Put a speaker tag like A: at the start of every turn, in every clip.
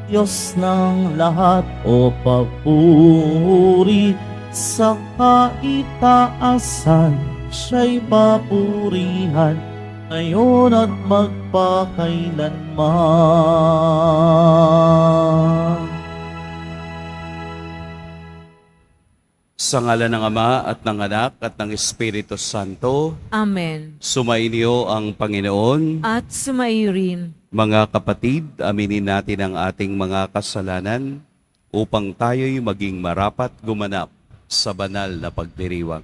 A: Diyos ng lahat o papuri sa kaitaasan, siya'y papurihan ngayon at magpakailanman.
B: Sa ngalan ng Ama at ng Anak at ng Espiritu Santo,
C: Amen.
B: sumainyo ang Panginoon.
C: At sumaiyo rin.
B: Mga kapatid, aminin natin ang ating mga kasalanan upang tayo'y maging marapat gumanap sa banal na pagdiriwang.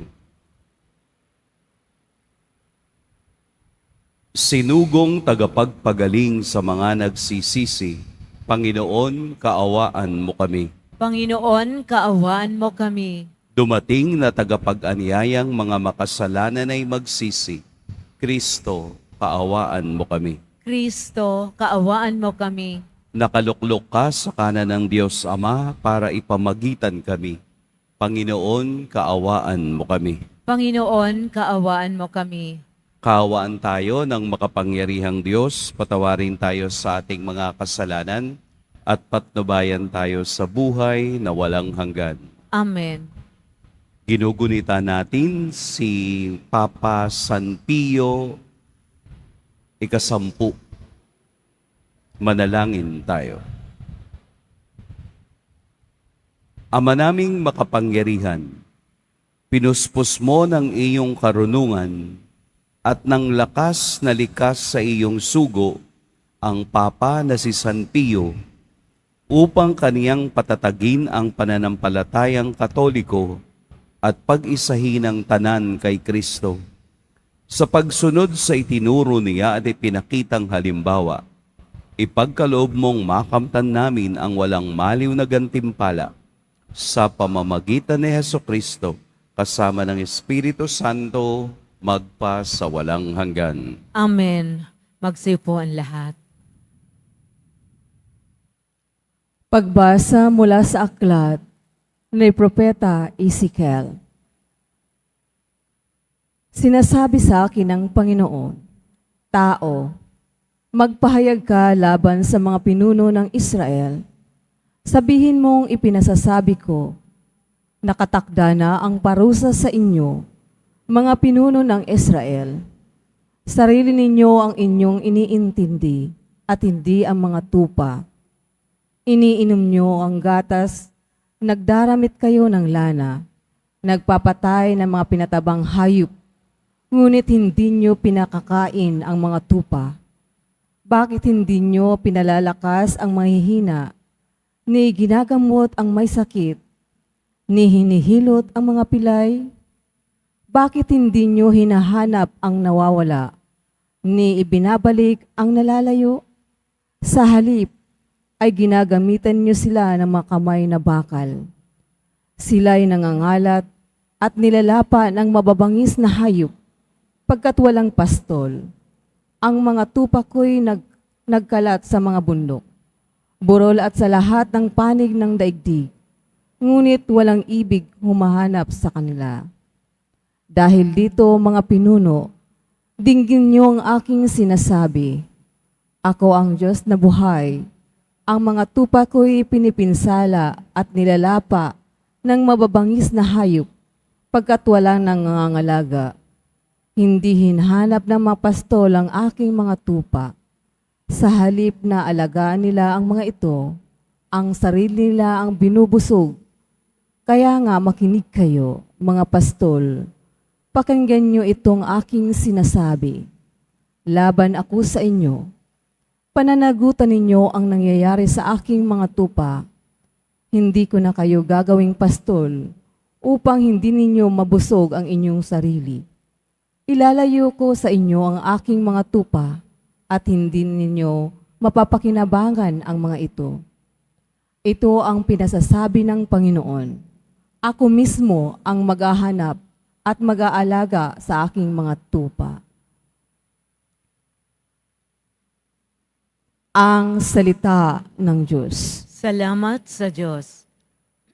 B: Sinugong tagapagpagaling sa mga nagsisisi, Panginoon, kaawaan mo kami.
C: Panginoon, kaawaan mo kami.
B: Dumating na tagapag-anyayang mga makasalanan ay magsisi, Kristo, kaawaan mo kami.
C: Kristo, kaawaan mo kami.
B: Nakaluklok ka sa kanan ng Diyos Ama para ipamagitan kami. Panginoon, kaawaan mo kami.
C: Panginoon, kaawaan mo kami.
B: Kaawaan tayo ng makapangyarihang Diyos, patawarin tayo sa ating mga kasalanan, at patnubayan tayo sa buhay na walang hanggan.
C: Amen.
B: Ginugunita natin si Papa San Pio ika-10. Manalangin tayo. Ama naming makapangyarihan, pinuspos mo ng iyong karunungan at ng lakas na likas sa iyong sugo ang Papa na si San Pio upang kaniyang patatagin ang pananampalatayang Katoliko at pag-isahin ang tanan kay Kristo. Sa pagsunod sa itinuro niya at ipinakitang halimbawa, ipagkaloob mong makamtan namin ang walang maliw na gantimpala sa pamamagitan ni Hesukristo kasama ng Espiritu Santo magpa sa walang hanggan.
C: Amen. Magsipo ang lahat.
D: Pagbasa mula sa aklat ni Propeta Ezekiel. Sinasabi sa akin ng Panginoon, Tao, magpahayag ka laban sa mga pinuno ng Israel. Sabihin mong ipinasasabi ko, nakatakda na ang parusa sa inyo, mga pinuno ng Israel. Sarili ninyo ang inyong iniintindi at hindi ang mga tupa. Iniinom nyo ang gatas, nagdaramit kayo ng lana, nagpapatay ng mga pinatabang hayop, ngunit hindi nyo pinakakain ang mga tupa. Bakit hindi nyo pinalalakas ang mahihina, ni ginagamot ang may sakit, ni hinihilot ang mga pilay? Bakit hindi nyo hinahanap ang nawawala, ni ibinabalik ang nalalayo? Sa halip, ay ginagamitan nyo sila ng mga kamay na bakal. Sila'y nangangalat at nilalapa ng mababangis na hayop, pagkat walang pastol. Ang mga tupa ko'y nagkalat sa mga bundok, burol at sa lahat ng panig ng daigdig, ngunit walang ibig humahanap sa kanila. Dahil dito, mga pinuno, dinggin niyo ang aking sinasabi. Ako ang Diyos na buhay. Ang mga tupa ko'y pinipinsala at nilalapa ng mababangis na hayop, pagkat walang nangangalaga. Hindi hinahanap ng mga pastol ang aking mga tupa. Sa halip na alagaan nila ang mga ito, ang sarili nila ang binubusog. Kaya nga makinig kayo, mga pastol. Pakinggan nyo itong aking sinasabi. Laban ako sa inyo. Pananagutan ninyo ang nangyayari sa aking mga tupa. Hindi ko na kayo gagawing pastol upang hindi ninyo mabusog ang inyong sarili. Ilalayo ko sa inyo ang aking mga tupa at hindi ninyo mapapakinabangan ang mga ito. Ito ang pinasasabi ng Panginoon. Ako mismo ang maghahanap at mag-aalaga sa aking mga tupa. Ang salita ng Diyos.
C: Salamat sa Diyos.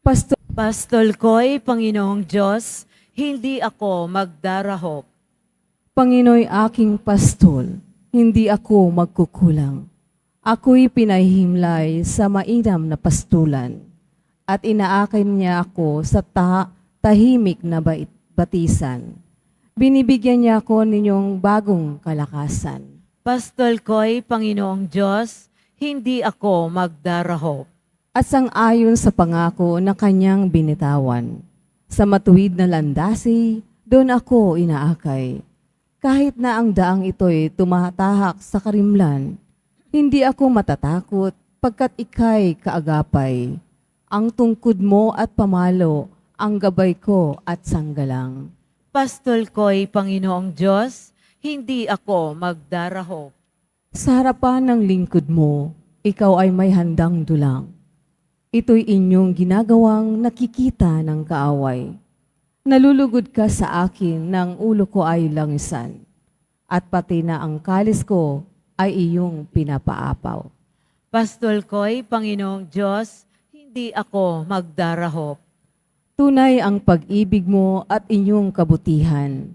D: Pastor,
C: Pastol ko'y Panginoong Diyos, hindi ako magdarahop.
D: Pangino'y aking pastol, hindi ako magkukulang. Ako'y pinahimlay sa mainam na pastulan at inaakin niya ako sa tahimik na batisan. Binibigyan niya ako ninyong bagong kalakasan.
C: Pastol ko'y Panginoong Diyos, hindi ako magdarahop.
D: At sang-ayon sa pangako na kanyang binitawan. Sa matuwid na landasi, doon ako inaakay. Kahit na ang daang ito'y tumatahak sa karimlan, hindi ako matatakot pagkat ika'y kaagapay. Ang tungkod mo at pamalo, ang gabay ko at sanggalang.
C: Pastol ko'y Panginoong Diyos, hindi ako magdarahop.
D: Sa harapan ng lingkod mo, ikaw ay may handang dulang. Ito'y inyong ginagawang nakikita ng kaaway. Nalulugod ka sa akin ng ulo ko ay langisan, at pati na ang kalis ko ay iyong pinapaapaw.
C: Pastol ko'y Panginoong Diyos, hindi ako magdarahop.
D: Tunay ang pag-ibig mo at inyong kabutihan.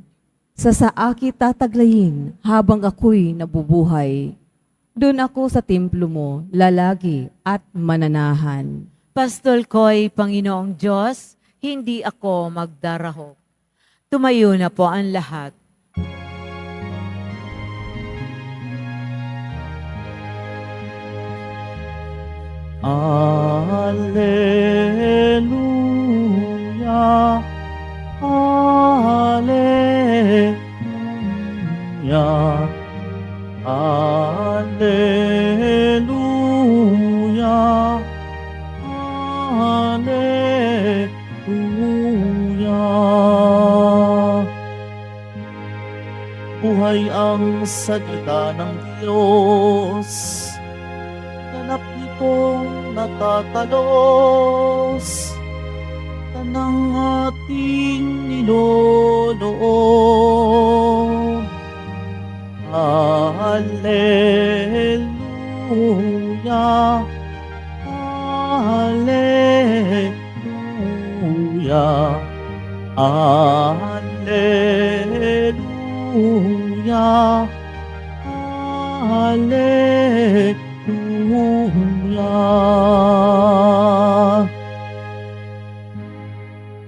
D: Sa saaki tataglayin habang ako'y nabubuhay. Doon ako sa templo mo, lalagi at mananahan.
C: Pastol ko'y Panginoong Diyos, hindi ako magdarahop. Tumayo na po ang lahat.
A: Alleluia, Alleluia, Alleluia, Alleluia. Buhay ang salita ng Diyos, ganap nitong natatalos, tanang ating niloloob. Alleluia, Alleluia, Alleluia, Alleluia.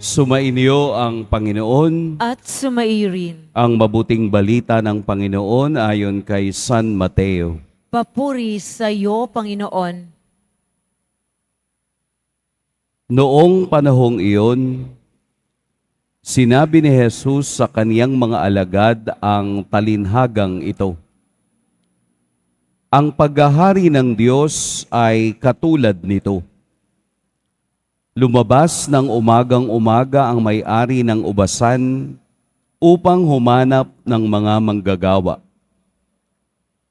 B: Sumainyo ang Panginoon.
C: At sumairin.
B: Ang mabuting balita ng Panginoon ayon kay San Mateo.
C: Papuri sa iyo, Panginoon.
B: Noong panahong iyon, sinabi ni Jesus sa kaniyang mga alagad ang talinhagang ito. Ang paghahari ng Diyos ay katulad nito. Lumabas ng umagang-umaga ang may-ari ng ubasan upang humanap ng mga manggagawa.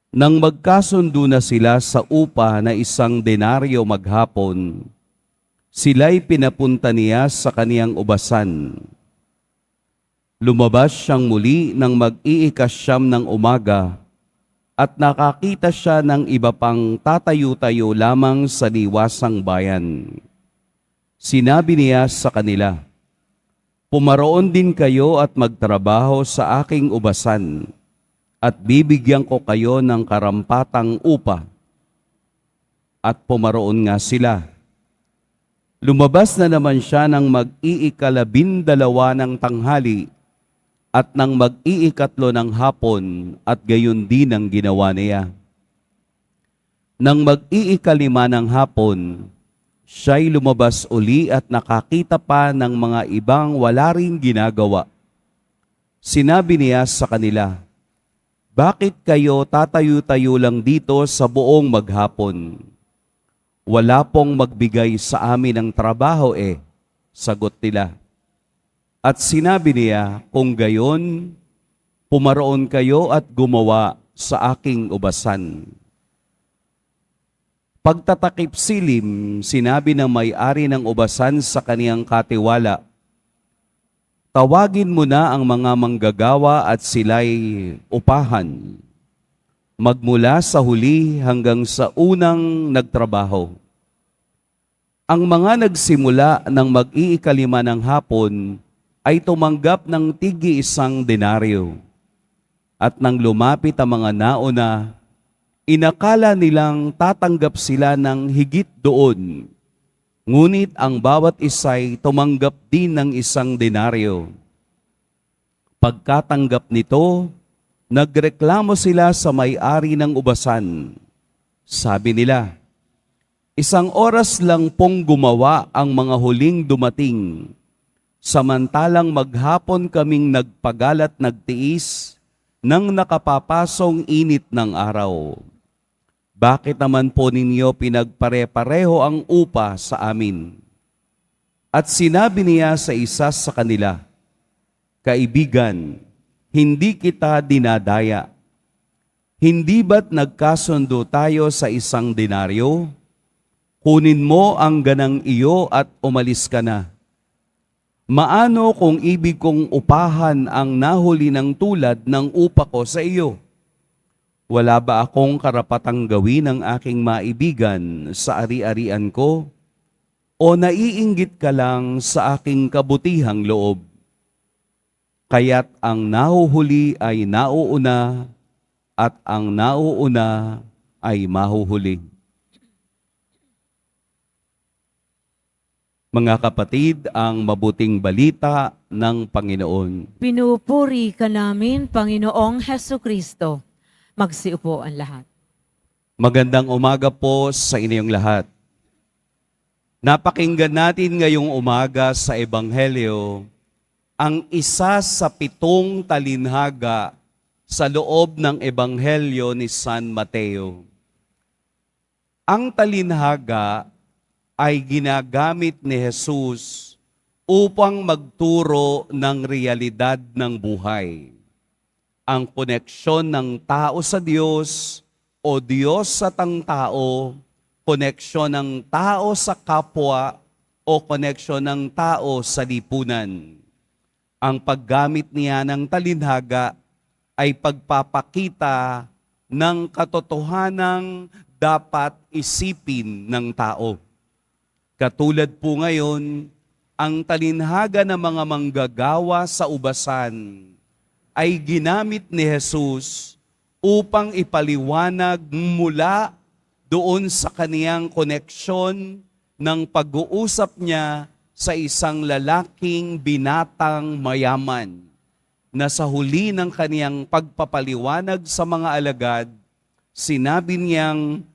B: Nang magkasundo na sila sa upa na 1 denaryo maghapon, sila'y pinapunta niya sa kaniyang ubasan. Lumabas siyang muli nang mag-iikasyam ng umaga at nakakita siya ng iba pang tatayo-tayo lamang sa liwasang bayan. Sinabi niya sa kanila, "Pumaroon din kayo at magtrabaho sa aking ubasan, at bibigyan ko kayo ng karampatang upa." At pumaroon nga sila. Lumabas na naman siya ng mag-iikalabindalawa ng tanghali at ng mag-iikatlo ng hapon, at gayon din ang ginawa niya. Nang mag-iikalima ng hapon, siya'y lumabas uli at nakakita pa ng mga ibang wala ring ginagawa. Sinabi niya sa kanila, "Bakit kayo tatayo-tayo lang dito sa buong maghapon? Wala pong magbigay sa amin ng trabaho sagot nila. At sinabi niya, "Kung gayon, pumaroon kayo at gumawa sa aking ubasan." Pagtatakip silim, sinabi ng may-ari ng ubasan sa kaniyang katiwala, "Tawagin mo na ang mga manggagawa at sila'y upahan, magmula sa huli hanggang sa unang nagtrabaho." Ang mga nagsimula ng mag-iikalima ng hapon ay tumanggap ng tig-1 denaryo. At nang lumapit ang mga nauna, Inakala nilang tatanggap sila ng higit doon. Ngunit ang bawat isa'y tumanggap din ng 1 denaryo. Pagkatanggap nito, nagreklamo sila sa may-ari ng ubasan. Sabi nila, 1 oras lang pong gumawa ang mga huling dumating, samantalang maghapon kaming nagpagalat nagtiis ng nakapapasong init ng araw. Bakit naman po ninyo pinagpare-pareho ang upa sa amin? At sinabi niya sa isa sa kanila, Kaibigan, hindi kita dinadaya. Hindi ba't nagkasundo tayo sa 1 denaryo? Kunin mo ang ganang iyo at umalis ka na. Maano kung ibig kong upahan ang nahuli ng tulad ng upa ko sa iyo? Wala ba akong karapatang gawin ang aking maibigan sa ari-arian ko? O naiinggit ka lang sa aking kabutihang loob? Kaya't ang nahuhuli ay nauuna at ang nauuna ay mahuhuli. Mga kapatid, ang mabuting balita ng Panginoon.
C: Pinupuri ka namin, Panginoong Hesukristo. Magsiupo ang lahat.
B: Magandang umaga po sa inyong lahat. Napakinggan natin ngayong umaga sa Ebanghelyo ang isa sa 7 talinhaga sa loob ng Ebanghelyo ni San Mateo. Ang talinhaga ay ginagamit ni Jesus upang magturo ng realidad ng buhay. Ang koneksyon ng tao sa Diyos o Diyos sa tao, koneksyon ng tao sa kapwa o koneksyon ng tao sa lipunan. Ang paggamit niya ng talinhaga ay pagpapakita ng katotohanang dapat isipin ng tao. Katulad po ngayon, ang talinhaga ng mga manggagawa sa ubasan ay ginamit ni Jesus upang ipaliwanag mula doon sa kaniyang koneksyon ng pag-uusap niya sa isang lalaking binatang mayaman na sa huli ng kaniyang pagpapaliwanag sa mga alagad, sinabi niyang,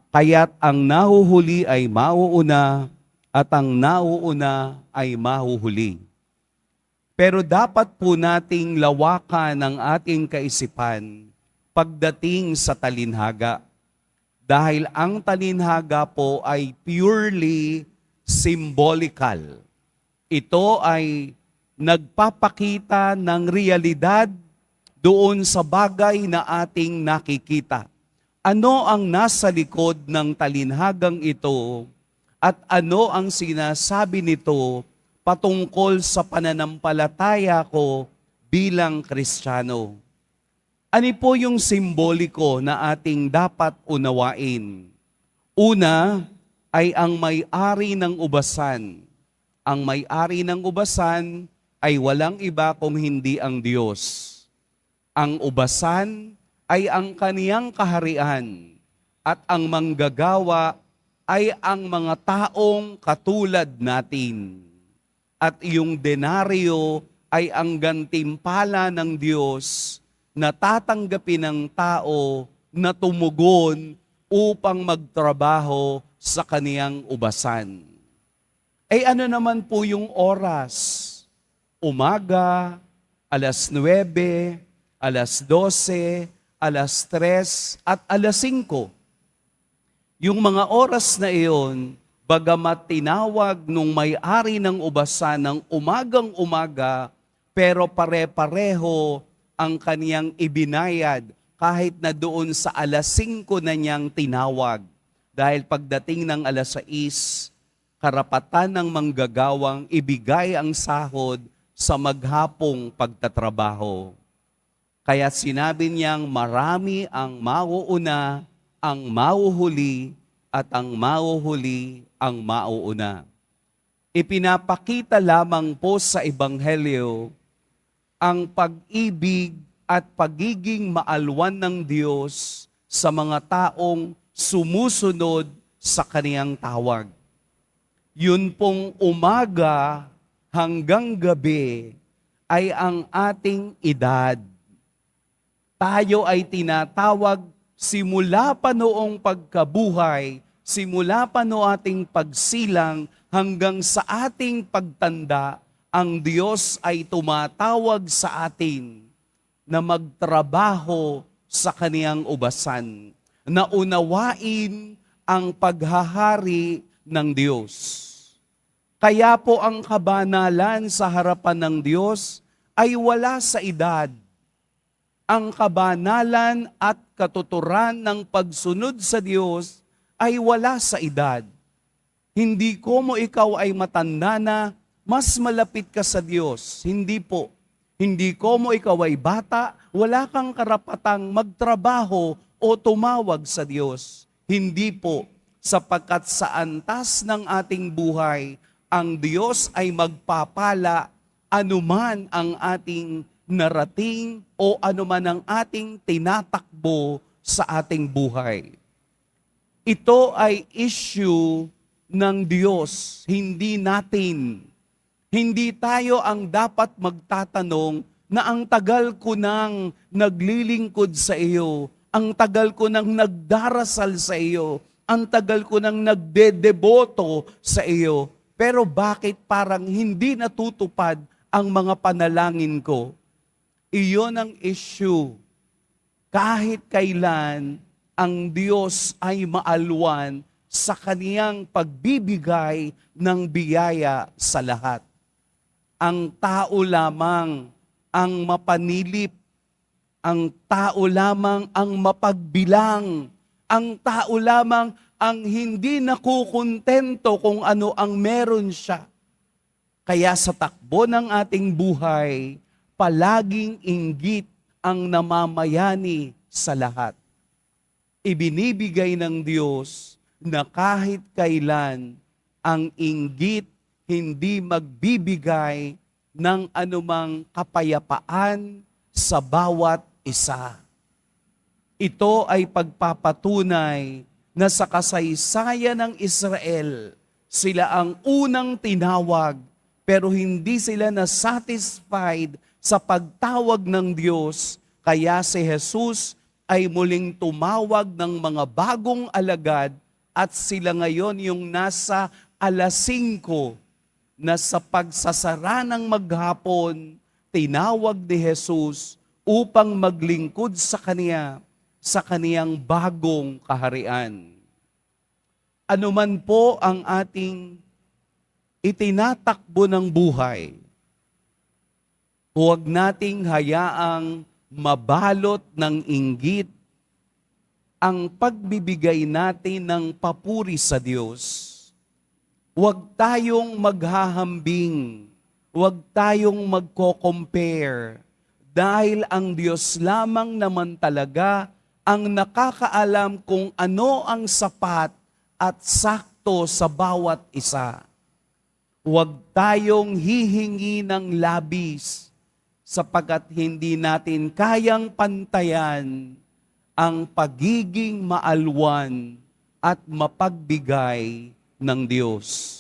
B: kaya't ang nahuhuli ay mauuna at ang nauuna ay mahuhuli. Pero dapat po nating lawakan ang ating kaisipan pagdating sa talinhaga. Dahil ang talinhaga po ay purely symbolical. Ito ay nagpapakita ng realidad doon sa bagay na ating nakikita. Ano ang nasa likod ng talinhagang ito at ano ang sinasabi nito patungkol sa pananampalataya ko bilang Kristiyano? Ano po yung simboliko na ating dapat unawain? Una ay ang may-ari ng ubasan. Ang may-ari ng ubasan ay walang iba kung hindi ang Diyos. Ang ubasan ay ang kaniyang kaharian at ang manggagawa ay ang mga taong katulad natin. At yung denaryo ay ang gantimpala ng Diyos na tatanggapin ng tao na tumugon upang magtrabaho sa kaniyang ubasan. Ay ano naman po yung oras? Umaga, 9:00, 12:00, 3:00 at 5:00. Yung mga oras na iyon, bagamat tinawag nung may-ari ng ubasan ng umagang-umaga, pero pare-pareho ang kaniyang ibinayad kahit na doon sa 5:00 na niyang tinawag. Dahil pagdating ng 6:00, karapatan ng manggagawang ibigay ang sahod sa maghapong pagtatrabaho. Kaya sinabi niyang marami ang mauuna, ang mauhuli, at ang mauhuli ang mauuna. Ipinapakita lamang po sa Ebanghelyo ang pag-ibig at pagiging maalwan ng Diyos sa mga taong sumusunod sa kaniyang tawag. Yun pong umaga hanggang gabi ay ang ating edad. Tayo ay tinatawag simula pa noong pagkabuhay, simula pa no ating pagsilang hanggang sa ating pagtanda, ang Diyos ay tumatawag sa atin na magtrabaho sa kaniyang ubasan, na unawain ang paghahari ng Diyos. Kaya po ang kabanalan sa harapan ng Diyos ay wala sa edad. Ang kabanalan at katuturan ng pagsunod sa Diyos ay wala sa edad. Hindi ko mo ikaw ay matanda na mas malapit ka sa Diyos. Hindi po. Hindi ko mo ikaw ay bata, wala kang karapatang magtrabaho o tumawag sa Diyos. Hindi po, sapagkat sa antas ng ating buhay, ang Diyos ay magpapala anuman ang ating narating o anuman ang ating tinatakbo sa ating buhay. Ito ay issue ng Diyos, hindi natin. Hindi tayo ang dapat magtatanong na ang tagal ko nang naglilingkod sa iyo, ang tagal ko nang nagdarasal sa iyo, ang tagal ko nang nagdedeboto sa iyo, pero bakit parang hindi natutupad ang mga panalangin ko? Iyon ang issue. Kahit kailan, ang Diyos ay maalwan sa kaniyang pagbibigay ng biyaya sa lahat. Ang tao lamang ang mapanilip, ang tao lamang ang mapagbilang, ang tao lamang ang hindi nakukontento kung ano ang meron siya. Kaya sa takbo ng ating buhay, palaging inggit ang namamayani sa lahat. Ibinibigay ng Diyos na kahit kailan ang inggit hindi magbibigay ng anumang kapayapaan sa bawat isa. Ito ay pagpapatunay na sa kasaysayan ng Israel, sila ang unang tinawag pero hindi sila na-satisfied sa pagtawag ng Diyos, kaya si Jesus ay muling tumawag ng mga bagong alagad at sila ngayon yung nasa 5:00 na sa pagsasara ng maghapon, tinawag ni Jesus upang maglingkod sa Kaniya sa Kaniyang bagong kaharian. Ano man po ang ating itinatakbo ng buhay, huwag nating hayaang mabalot ng inggit ang pagbibigay natin ng papuri sa Diyos. Huwag tayong maghahambing, huwag tayong magko-compare, dahil ang Diyos lamang naman talaga ang nakakaalam kung ano ang sapat at sakto sa bawat isa. Huwag tayong hihingi ng labis, sapagkat hindi natin kayang pantayan ang pagiging maalwan at mapagbigay ng Diyos.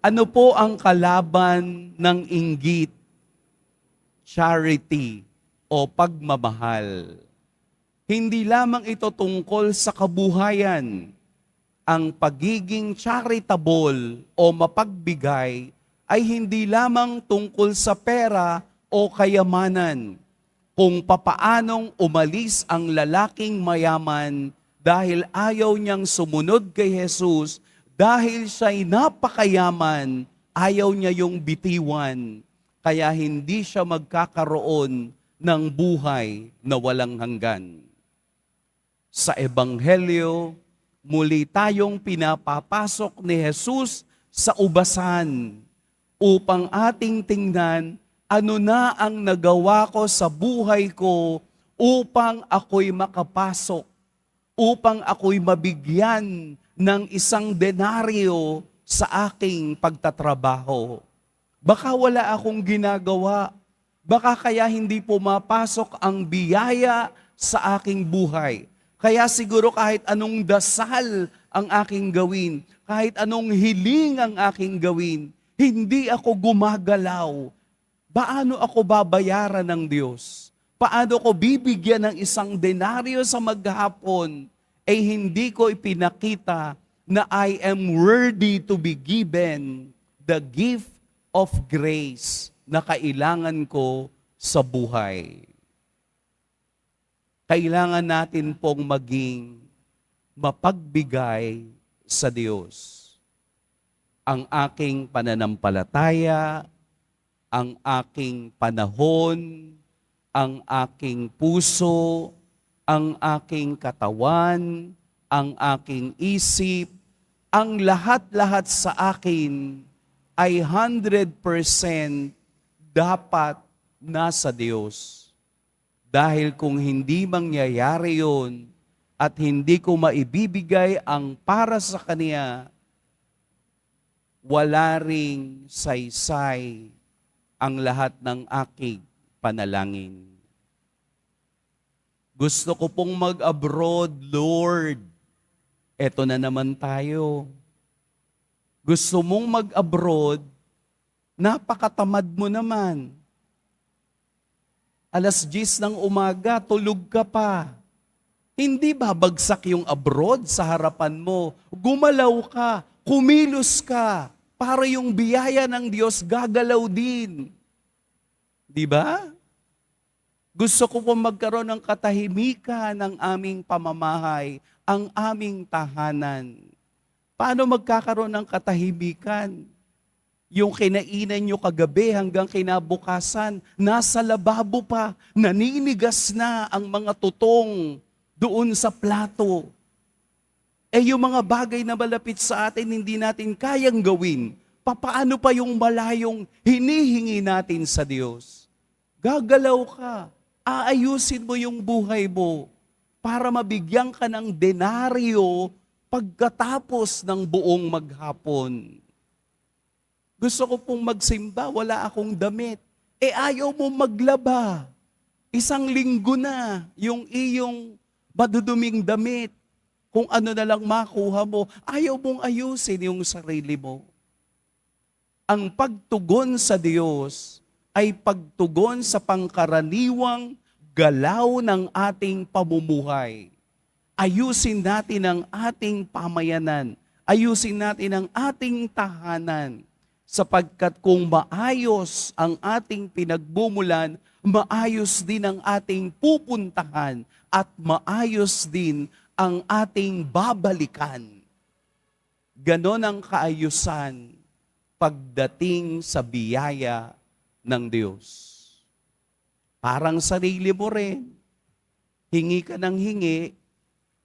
B: Ano po ang kalaban ng inggit? Charity o pagmamahal. Hindi lamang ito tungkol sa kabuhayan. Ang pagiging charitable o mapagbigay ay hindi lamang tungkol sa pera o kayamanan, kung papaanong umalis ang lalaking mayaman dahil ayaw niyang sumunod kay Jesus, dahil siya'y napakayaman, ayaw niya yung bitiwan, kaya hindi siya magkakaroon ng buhay na walang hanggan. Sa Ebanghelyo, muli tayong pinapapasok ni Jesus sa ubasan upang ating tingnan ano na ang nagawa ko sa buhay ko upang ako'y makapasok, upang ako'y mabigyan ng 1 denaryo sa aking pagtatrabaho. Baka wala akong ginagawa, baka kaya hindi pumapasok ang biyaya sa aking buhay. Kaya siguro kahit anong dasal ang aking gawin, kahit anong hiling ang aking gawin, hindi ako gumagalaw. Paano ako babayaran ng Diyos? Paano ko bibigyan ng isang denaryo sa maghapon? Hindi ko ipinakita na I am worthy to be given the gift of grace na kailangan ko sa buhay. Kailangan natin pong maging mapagbigay sa Diyos. Ang aking pananampalataya, ang aking panahon, ang aking puso, ang aking katawan, ang aking isip, ang lahat-lahat sa akin ay 100% dapat nasa Diyos. Dahil kung hindi mangyayari yun at hindi ko maibibigay ang para sa Kanya, wala ring saysay ang lahat ng aking panalangin. Gusto ko pong mag-abroad, Lord. Eto na naman tayo. Gusto mong mag-abroad, napakatamad mo naman. 10:00 ng umaga, tulog ka pa. Hindi babagsak yung abroad sa harapan mo. Gumalaw ka, kumilos ka, para yung biyaya ng Diyos gagalaw din. Di ba? Gusto ko po magkaroon ng katahimikan ng aming pamamahay, ang aming tahanan. Paano magkakaroon ng katahimikan? Yung kinainan nyo kagabi hanggang kinabukasan, nasa lababo pa, naninigas na ang mga tutong doon sa plato. Yung mga bagay na malapit sa atin, hindi natin kayang gawin. Papaano pa yung malayong hinihingi natin sa Diyos? Gagalaw ka, aayusin mo yung buhay mo para mabigyan ka ng denaryo pagkatapos ng buong maghapon. Gusto ko pong magsimba, wala akong damit. Ayaw mo maglaba. 1 linggo na yung iyong maduduming damit. Kung ano na lang makuha mo, ayaw mong ayusin yung sarili mo. Ang pagtugon sa Diyos ay pagtugon sa pangkaraniwang galaw ng ating pamumuhay. Ayusin natin ang ating pamayanan. Ayusin natin ang ating tahanan. Sapagkat kung maayos ang ating pinagbumulan, maayos din ang ating pupuntahan at maayos din ang ating babalikan. Ganon ang kaayusan pagdating sa biyaya ng Diyos. Parang sarili mo rin. Hingi ka ng hingi,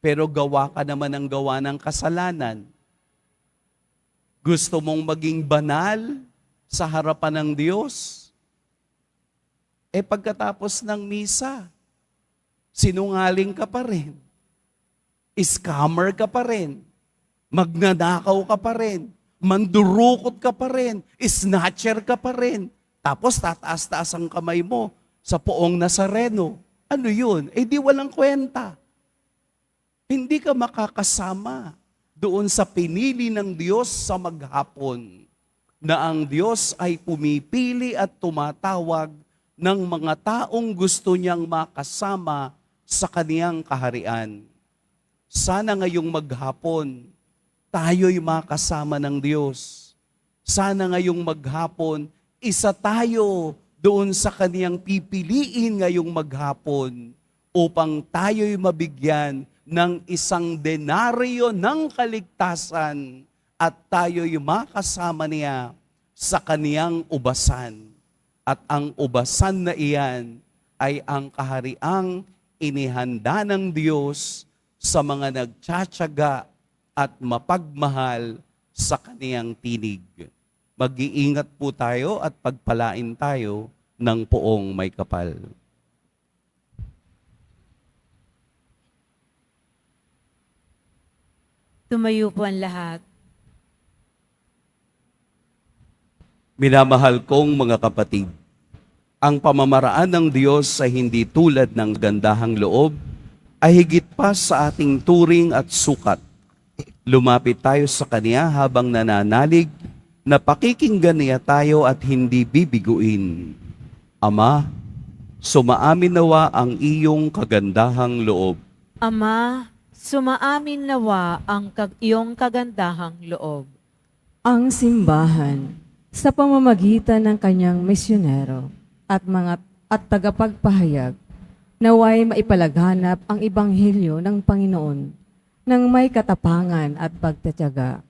B: pero gawa ka naman ng gawa ng kasalanan. Gusto mong maging banal sa harapan ng Diyos? Pagkatapos ng misa, sinungaling ka pa rin. Scammer ka pa rin. Magnanakaw ka pa rin. Mandurukot ka pa rin. Snatcher ka pa rin. Tapos tataas-taas ang kamay mo sa poong Nazareno. Ano yun? Di walang kwenta. Hindi ka makakasama doon sa pinili ng Diyos sa maghapon, na ang Diyos ay pumipili at tumatawag ng mga taong gusto niyang makasama sa kaniyang kaharian. Sana ngayong maghapon, tayo'y makasama ng Diyos. Sana ngayong maghapon, isa tayo doon sa kaniyang pipiliin ngayong maghapon upang tayo'y mabigyan ng 1 denaryo ng kaligtasan at tayo'y makasama niya sa kaniyang ubasan. At ang ubasan na iyan ay ang kahariang inihanda ng Diyos sa mga nagtsatsaga at mapagmahal sa kaniyang tinig. Mag-iingat po tayo at pagpalain tayo ng poong may kapal.
C: Tumayo po ang lahat.
B: Minamahal kong mga kapatid, ang pamamaraan ng Diyos ay hindi tulad ng gandahang loob ay higit pa sa ating turing at sukat. Lumapit tayo sa Kanya habang nananalig na pakikinggan niya tayo at hindi bibiguin. Ama, sumaamin nawa ang iyong kagandahang loob.
C: Ama, sumaamin nawa ang iyong kagandahang loob.
D: Ang simbahan sa pamamagitan ng kanyang misyonero at tagapagpahayag naway maipalaghanap ang ebanghelyo ng Panginoon ng may katapangan at pagtatyaga.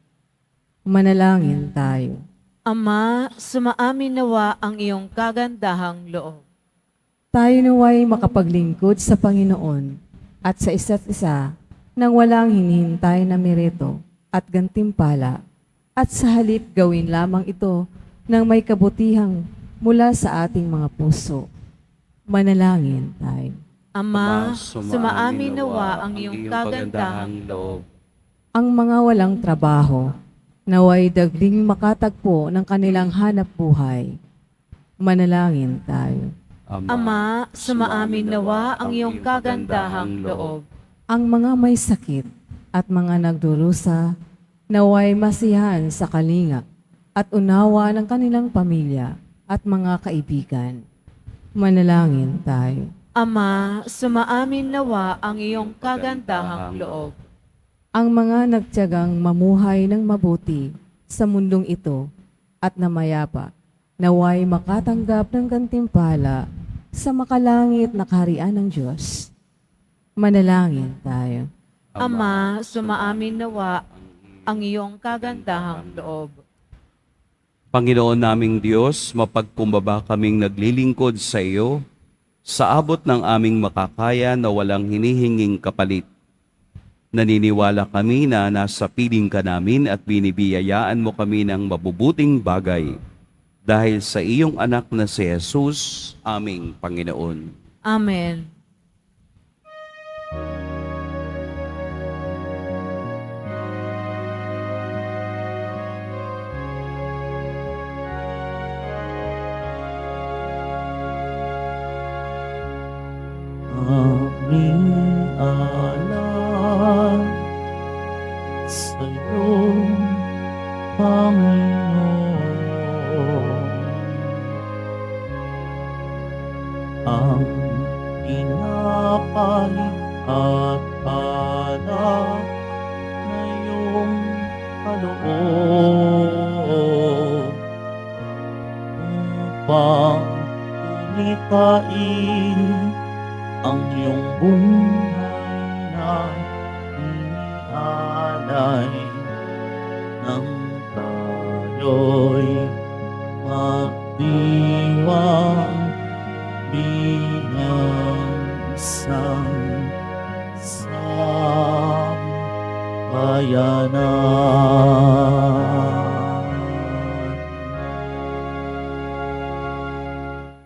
D: Manalangin tayo.
C: Ama, sumaamin nawa ang iyong kagandahang loob.
D: Tayo naway makapaglingkod sa Panginoon at sa isa't isa nang walang hinihintay na merito at gantimpala, at sa halip gawin lamang ito ng may kabutihang mula sa ating mga puso. Manalangin tayo.
C: Ama, sumaamin nawa ang iyong kagandahang
B: loob.
D: Ang mga walang trabaho, naway dagling makatagpo ng kanilang hanap buhay. Manalangin tayo.
C: Ama, sumaamin nawa ang iyong kagandahang loob.
D: Ang mga may sakit at mga nagdurusa, naway masihan sa kalinga at unawa ng kanilang pamilya at mga kaibigan. Manalangin tayo.
C: Ama, sumaamin nawa ang iyong kagandahang loob.
D: Ang mga nagtiyagang mamuhay ng mabuti sa mundong ito at namayapa, naway makatanggap ng gantimpala sa makalangit na kaharian ng Diyos. Manalangin tayo.
C: Ama, sumaamin nawa ang iyong kagandahang loob.
B: Panginoon naming Diyos, mapagkumbaba kaming naglilingkod sa iyo, sa abot ng aming makakaya na walang hinihinging kapalit. Naniniwala kami na nasa piling ka namin at binibiyayaan mo kami ng mabubuting bagay. Dahil sa iyong anak na si Jesus, aming Panginoon.
C: Amen.
A: Aming alay sa'yo, Panginoon. Ang tinapay at alak na iyong kaloob upang kumitayin ang iyong buhay na inialay nang tayo'y magdiwang bilang isang sambayanan.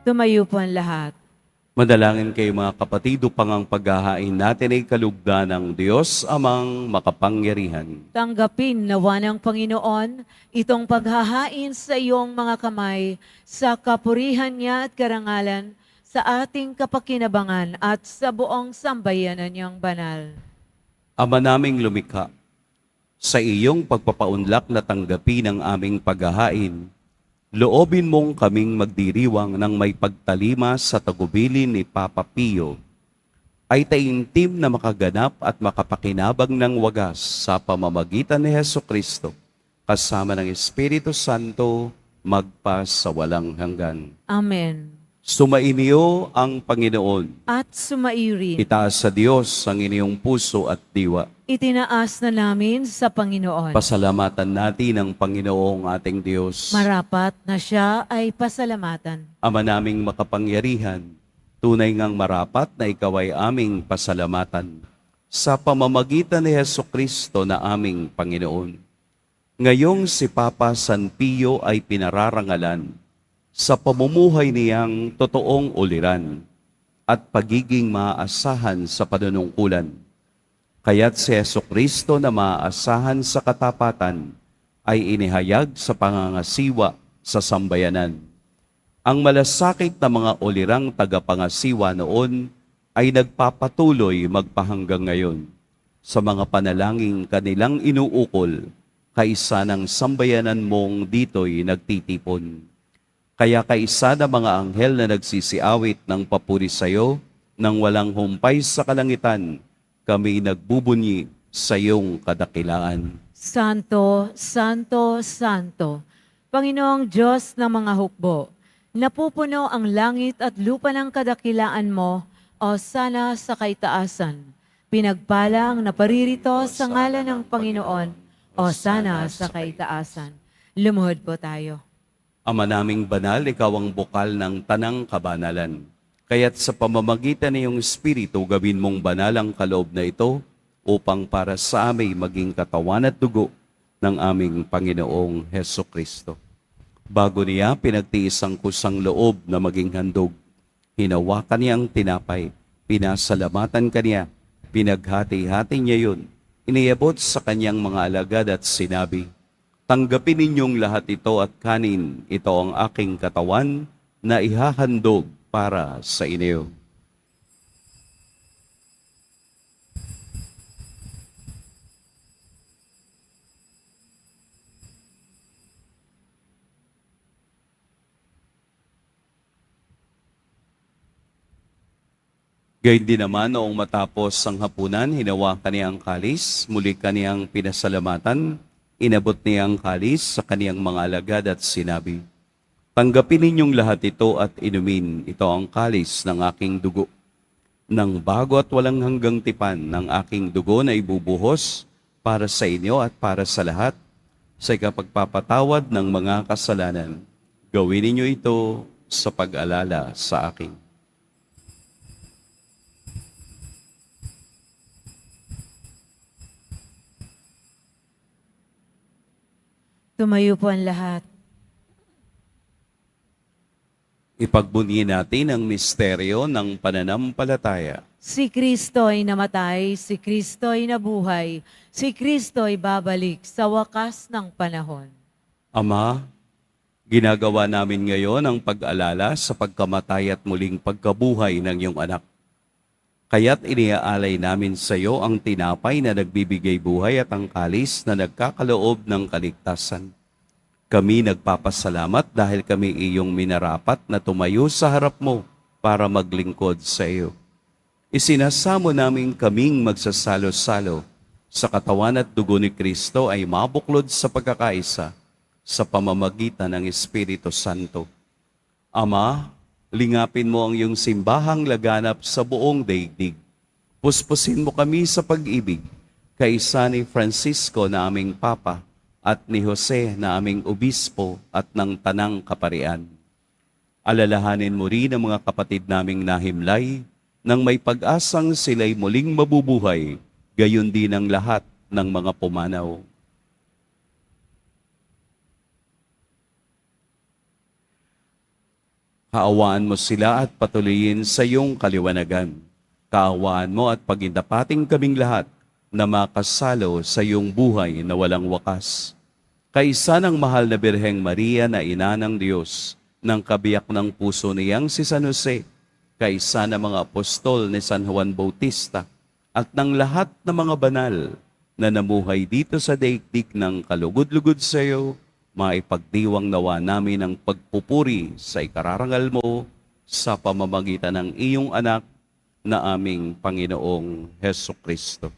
C: Tumayo po ang lahat.
B: Madalangin kayo mga kapatid upang ang paghahain natin ay kalugdan ng Diyos amang makapangyarihan.
C: Tanggapin nawa ng Panginoon itong paghahain sa iyong mga kamay sa kapurihan niya at karangalan sa ating kapakinabangan at sa buong sambayanan niyang banal.
B: Ama naming lumikha, sa iyong pagpapaunlak na tanggapin ang aming paghahain, loobin mong kaming magdiriwang ng may pagtalima sa tagubilin ni Papa Pio, ay taimtim na makaganap at makapakinabang ng wagas sa pamamagitan ni Hesukristo, kasama ng Espiritu Santo, magpa sa walang hanggan.
C: Amen.
B: Sumainyo ang Panginoon.
C: At sumairin.
B: Itaas sa Diyos ang inyong puso at diwa.
C: Itinaas na namin sa Panginoon.
B: Pasalamatan natin ang Panginoong ating Diyos.
C: Marapat na siya ay pasalamatan.
B: Ama naming makapangyarihan, tunay ngang marapat na ikaw ay aming pasalamatan sa pamamagitan ni Hesukristo na aming Panginoon. Ngayong si Papa San Pio ay pinararangalan sa pamumuhay niyang totoong uliran at pagiging maaasahan sa panunungkulan. Kaya't si Hesukristo na maaasahan sa katapatan ay inihayag sa pangangasiwa sa sambayanan. Ang malasakit na mga ulirang tagapangasiwa noon ay nagpapatuloy magpahanggang ngayon sa mga panalangin kanilang inuukol, kaisa ng sambayanan mong dito'y nagtitipon. Kaya kaisa ng mga anghel na nagsisiawit ng papuri sa iyo, nang walang humpay sa kalangitan, kami nagbubunyi sa iyong kadakilaan.
C: Santo, Santo, Santo, Panginoong Diyos ng mga hukbo, napupuno ang langit at lupa ng kadakilaan mo, o sana sa kaitaasan. Pinagpala ang naparirito sa ngalan ng Panginoon, o sana sa kaitaasan. Lumuhod po tayo.
B: Ama naming banal, ikaw ang bukal ng tanang kabanalan. Kaya't sa pamamagitan ng iyong Espiritu, gawin mong banal ang kaloob na ito upang para sa amin maging katawan at dugo ng aming Panginoong Heso Kristo. Bago niya pinagtiis ang kusang loob na maging handog, hinawakan niya ang tinapay, pinasalamatan kaniya, pinaghati-hati niya yun, iniabot sa kanyang mga alagad at sinabi, tanggapin ninyong lahat ito at kanin, ito ang aking katawan na ihahandog para sa inyo. Gayun din naman noong matapos ang hapunan, hinawakan niya ang kalis, muli kaniyang pinasalamatan, inabot niya ang kalis sa kaniyang mga alagad at sinabi, tanggapin ninyong lahat ito at inumin, ito ang kalis ng aking dugo. Nang bago at walang hanggang tipan ng aking dugo na ibubuhos para sa inyo at para sa lahat, sa ikapagpapatawad ng mga kasalanan. Gawin ninyo ito sa pag-alala sa akin.
C: Tumayo po ang lahat.
B: Ipagbunyi natin ang misteryo ng pananampalataya.
C: Si Kristo ay namatay, si Kristo ay nabuhay, si Kristo ay babalik sa wakas ng panahon.
B: Ama, ginagawa namin ngayon ang pag-alala sa pagkamatay at muling pagkabuhay ng iyong anak. Kaya't iniaalay namin sa iyo ang tinapay na nagbibigay buhay at ang kalis na nagkakaloob ng kaligtasan. Kami nagpapasalamat dahil kami iyong minarapat na tumayo sa harap mo para maglingkod sa iyo. Isinasamo namin kaming magsasalo-salo sa katawan at dugo ni Kristo ay mabuklod sa pagkakaisa sa pamamagitan ng Espiritu Santo. Ama, lingapin mo ang iyong simbahang laganap sa buong daigdig. Puspusin mo kami sa pag-ibig, kaisa ni Francisco na aming Papa at ni Jose na aming Obispo at ng Tanang Kaparian. Alalahanin mo rin ang mga kapatid naming nahimlay nang may pag-asang sila'y muling mabubuhay, gayon din ang lahat ng mga pumanaw. Kaawaan mo sila at patuloyin sa iyong kaliwanagan. Kaawaan mo at pagindapating kaming lahat na makasalo sa iyong buhay na walang wakas. Kaisa ng mahal na Birheng Maria na ina ng Diyos, ng kabiyak ng puso niyang si San Jose, kaisa ng mga apostol ni San Juan Bautista, at ng lahat ng mga banal na namuhay dito sa daigdig ng kalugod-lugod sa iyo, maipagdiwang nawa namin ang pagpupuri sa ikararangal mo sa pamamagitan ng iyong anak na aming Panginoong Heso Kristo.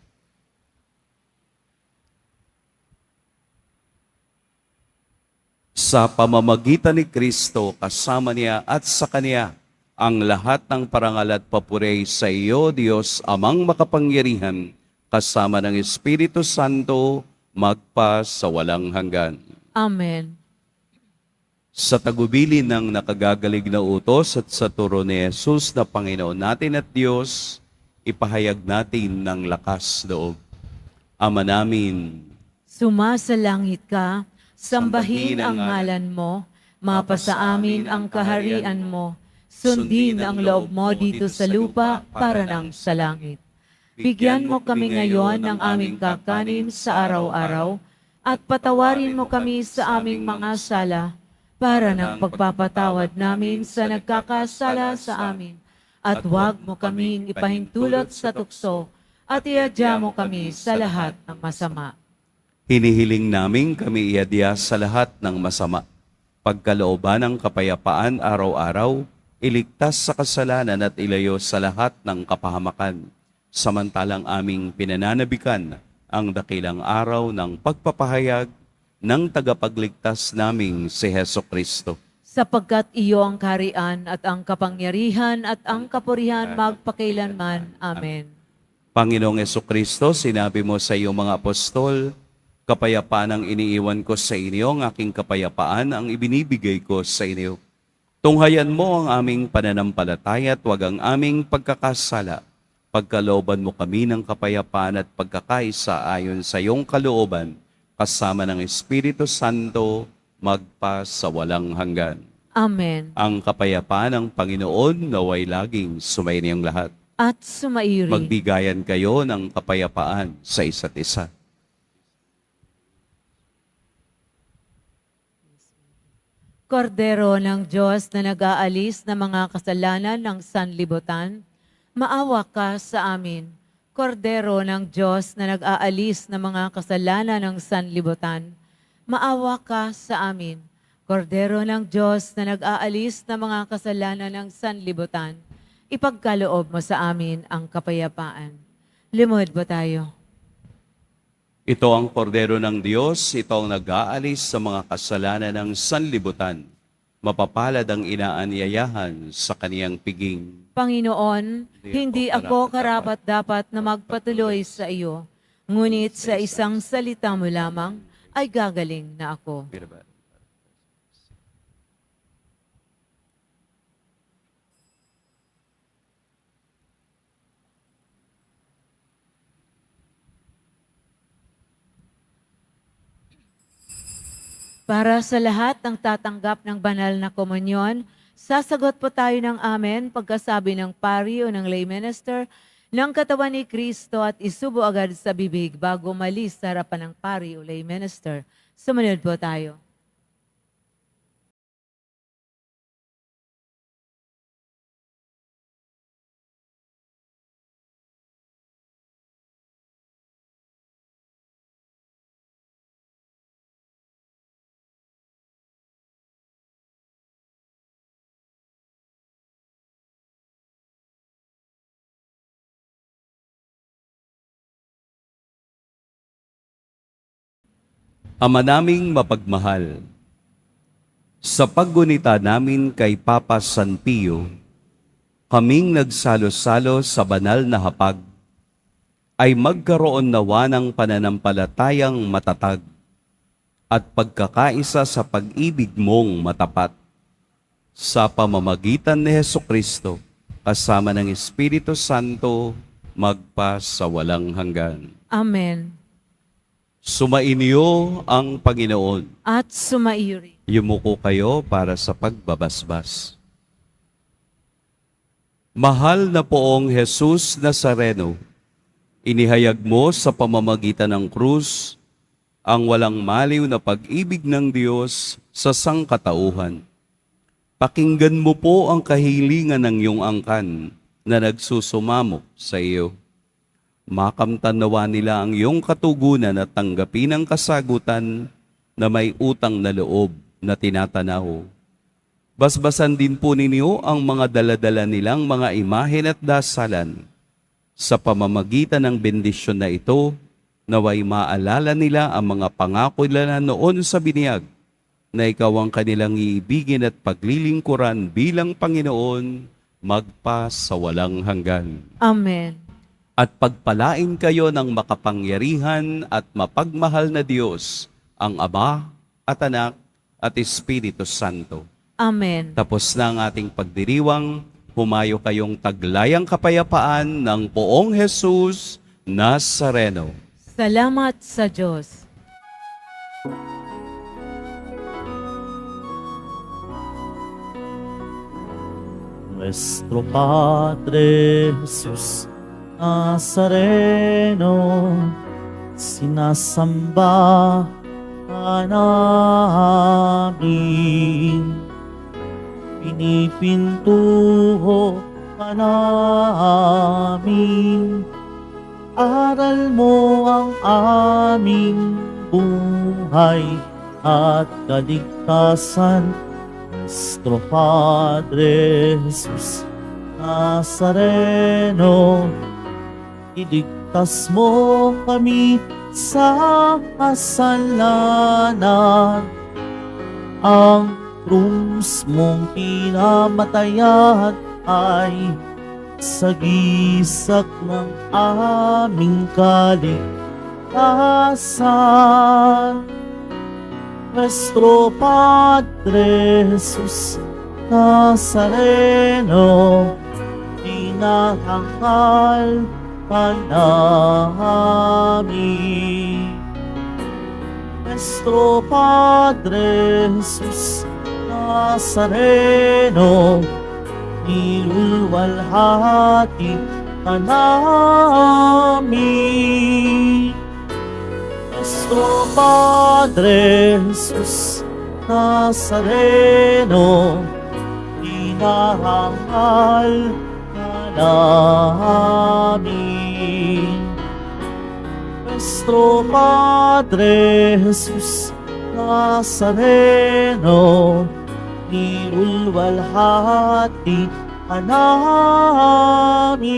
B: Sa pamamagitan ni Kristo, kasama niya at sa Kanya, ang lahat ng parangal at papuri sa iyo, Diyos, Amang makapangyarihan, kasama ng Espiritu Santo, magpa sa walang hanggan.
C: Amen.
B: Sa tagubilin ng nakagagalig na utos at sa turo ni Jesus na Panginoon natin at Diyos, ipahayag natin ng lakas loob. Ama namin,
C: Sumasalangit ka, sambahin ang ngalan mo, mapasa amin ang kaharian mo, sundin ang loob mo dito sa lupa para nang sa langit. Bigyan mo kami ngayon ng aming kakanin sa araw-araw, at patawarin mo kami sa aming mga sala, para ng pagpapatawad namin sa nagkakasala sa amin. at huwag mo kaming ipahintulot sa tukso, at iadya mo kami sa lahat ng masama.
B: Hinihiling namin kami iadya sa lahat ng masama. Pagkalooban ng kapayapaan araw-araw, iligtas sa kasalanan at ilayo sa lahat ng kapahamakan. Samantalang aming pinananabikan ang dakilang araw ng pagpapahayag ng tagapagligtas naming si Heso Kristo.
C: Sapagkat iyo ang kaharian at ang kapangyarihan at ang kapurihan magpakailanman. Amen.
B: Panginoong Jesucristo, sinabi mo sa iyong mga apostol, kapayapaan ang iniiwan ko sa inyo, ang aking kapayapaan ang ibinibigay ko sa inyo. Tunghayan mo ang aming pananampalataya at huwag ang aming pagkakasala. Pagkalooban mo kami ng kapayapaan at pagkakaisa ayon sa iyong kalooban, kasama ng Espiritu Santo, magpa sa walang hanggan.
C: Amen.
B: Ang kapayapaan ng Panginoon naway laging sumainiyong lahat.
C: At sumairi.
B: Magbigayan kayo ng kapayapaan sa isa't isa.
C: Kordero ng Diyos na nag-aalis ng mga kasalanan ng sanlibutan, maawa ka sa amin. Kordero ng Diyos na nag-aalis ng mga kasalanan ng sanlibutan, maawa ka sa amin. Kordero ng Diyos na nag-aalis ng mga kasalanan ng sanlibutan, ipagkaloob mo sa amin ang kapayapaan. Lumuhod po tayo.
B: Ito ang kordero ng Diyos, ito ang nag-aalis sa mga kasalanan ng sanlibutan. Mapapalad ang inaanyayahan sa kaniyang piging.
C: Panginoon, hindi ako karapat-dapat na magpatuloy sa iyo, ngunit sa isang salita mo lamang ay gagaling na ako. Para sa lahat ng tatanggap ng banal na komunyon, sasagot po tayo ng amen pagkasabi ng pari o ng lay minister ng katawan ni Kristo at isubo agad sa bibig bago malis sa harapan ng pari o lay minister. Sumunod po tayo.
B: Ama naming mapagmahal, sa paggunita namin kay Papa San Pio, kaming nagsalo-salo sa banal na hapag, ay magkaroon nawa ng pananampalatayang matatag at pagkakaisa sa pag-ibig mong matapat. Sa pamamagitan ni Jesucristo, kasama ng Espiritu Santo, magpa sa walang hanggan.
C: Amen.
B: Sumainyo ang Panginoon.
C: At sumairi.
B: Yumuko kayo para sa pagbabasbas. Mahal na poong Jesus Nazareno, inihayag mo sa pamamagitan ng krus ang walang maliw na pag-ibig ng Diyos sa sangkatauhan. Pakinggan mo po ang kahilingan ng iyong angkan na nagsusumamo sa iyo. Makamtan nawa nila ang iyong katugunan at tanggapin ang kasagutan na may utang na loob na tinatanaw. Basbasan din po ninyo ang mga daladala nilang mga imahen at dasalan. Sa pamamagitan ng bendisyon na ito, naway maalala nila ang mga pangako nila noon sa biniyag na ikaw ang kanilang iibigin at paglilingkuran bilang Panginoon magpa sa walang hanggan.
C: Amen.
B: At pagpalain kayo ng makapangyarihan at mapagmahal na Diyos, ang Ama at Anak at Espiritu Santo.
C: Amen.
B: Tapos na ang ating pagdiriwang, humayo kayong taglayang kapayapaan ng poong Jesus Nazareno.
C: Salamat sa Diyos.
A: Nuestro Padre Jesús Nazareno, sinasamba ka namin. Pinipintuho ka ka namin. Aral mo ang aming buhay at kaligtasan. Nuestro Padre Jesus Nazareno, iligtas mo kami sa kasalanan. Ang krus mong pinamatayan ay sagisag ng aming kaligtasan. Nuestro Padre Jesus Nazareno, dinahangad ka namin. Nuestro Padre Jesus Nazareno, nilulwalhati ka namin. Nuestro Padre Jesus Nazareno, dinahangad ka namin. Nuestro Padre Jesus Nazareno, nilulwalhati ka namin.